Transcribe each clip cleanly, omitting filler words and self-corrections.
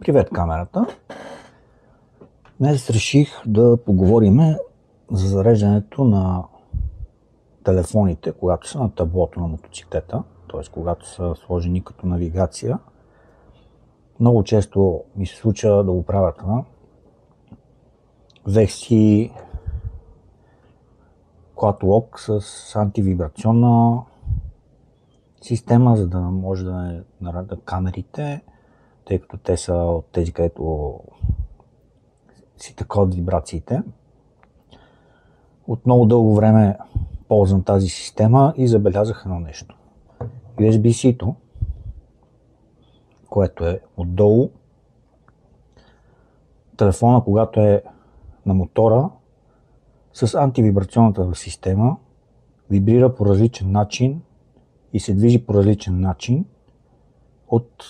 Привет, камерата! Днес реших да поговорим за зареждането на телефоните, когато са на таблото на мотоциклета, т.е. когато са сложени като навигация. Много често ми се случва да го правя това. Взех си клат-лок с антивибрационна система, за да може да не нарадат камерите, тъй като те са от тези, където си такова вибрациите. От много дълго време ползвам тази система и забелязах едно нещо. USB-C-то, което е отдолу, телефона, когато е на мотора, с антивибрационната система, вибрира по различен начин и се движи по различен начин от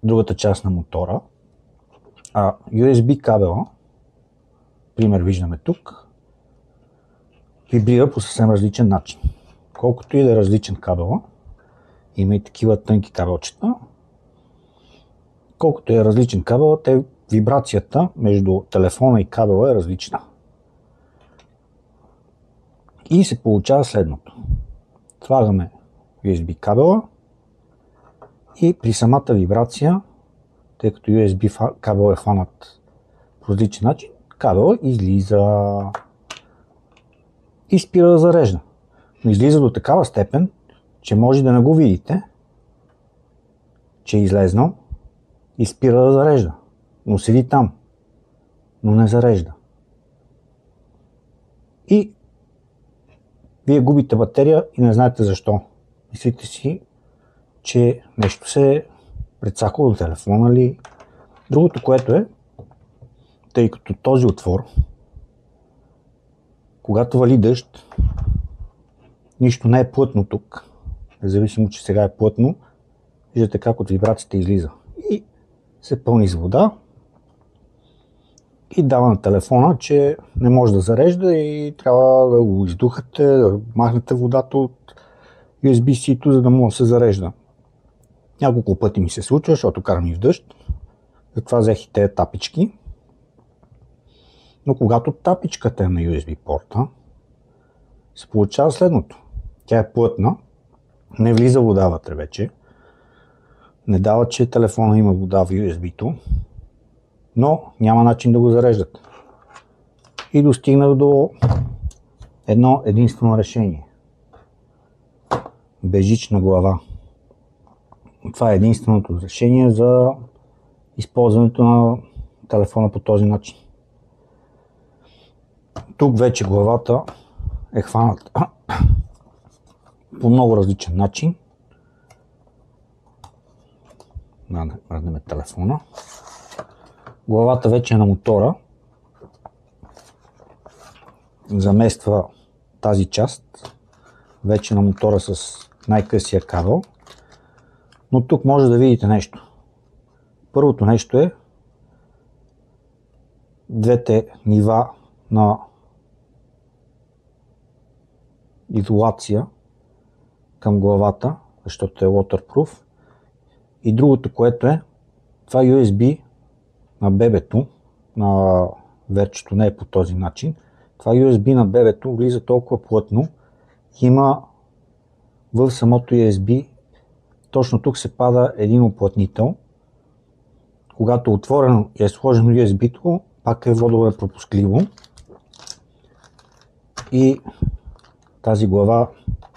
другата част на мотора. А USB кабела, пример виждаме тук, вибрира по съвсем различен начин. Колкото и да е различен кабела, има и такива тънки кабелчета, колкото е различен кабел, вибрацията между телефона и кабела е различна. И се получава следното. Слагаме USB кабела и при самата вибрация, тъй като USB кабел е фанат по различен начин, кабела излиза и спира да зарежда. Но излиза до такава степен, че може да не го видите, че е излезнал и спира да зарежда. Но седи там, но не зарежда. И вие губите батерия и не знаете защо. Мислите си, че нещо се е прецакало до телефона ли. Другото, което е, тъй като този отвор, когато вали дъжд, нищо не е плътно тук, независимо, че сега е плътно, виждате как от вибрацията излиза и се пълни с вода и дава на телефона, че не може да зарежда и трябва да го издухате, да махнете водата от USB-C-то, за да може да се зарежда. Няколко пъти ми се случва, защото карам и в дъжд, затова взех и тези тапички. Но когато тапичката е на USB порта, се получава следното. Тя е плътна, не влиза вода вътре вече, не дава, че телефона има вода в USB-то, но няма начин да го зареждат. И достигнах до едно единствено решение. Безжична глава. Това е единственото решение за използването на телефона по този начин. Тук вече главата е хваната по много различен начин. Мръднем телефона. Главата вече е на мотора. Замества тази част вече на мотора с най-късия кабел. Но тук може да видите нещо. Първото нещо е двете нива на изолация към главата, защото е waterproof. И другото, което е, това USB на бебето, на верчето не е по този начин. Това USB на бебето влиза толкова плътно, има в самото USB, точно тук се пада един уплътнител. Когато е отворено и е сложено USB-то, пак е водопропускливо. И тази глава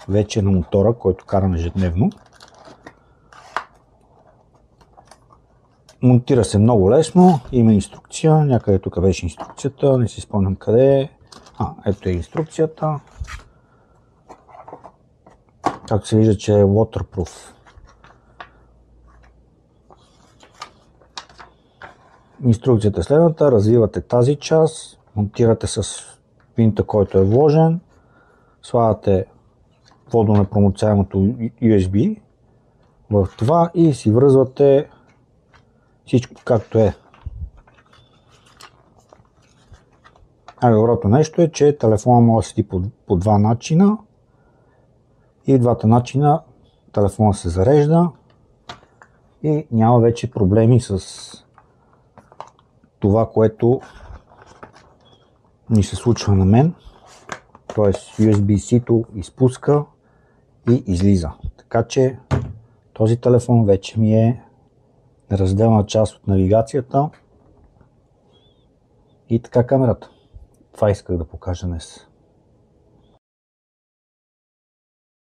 вече е на мотора, който карам ежедневно. Монтира се много лесно, има инструкция, някъде тук беше инструкцията, не си спомням къде е. Ето е инструкцията. Както се вижда, че е waterproof. Инструкцията е следната, развивате тази част, монтирате с пинта, който е вложен, слагате водонепроницаемото USB в това и си връзвате всичко както е. Най-доброто нещо е, че телефона може да седи по два начина и в двата начина телефона се зарежда и няма вече проблеми с това, което ни се случва на мен, т.е. USB-C-то изпуска и излиза. Така че този телефон вече ми е неразделна част от навигацията и така камерата. Това исках да покажа днес.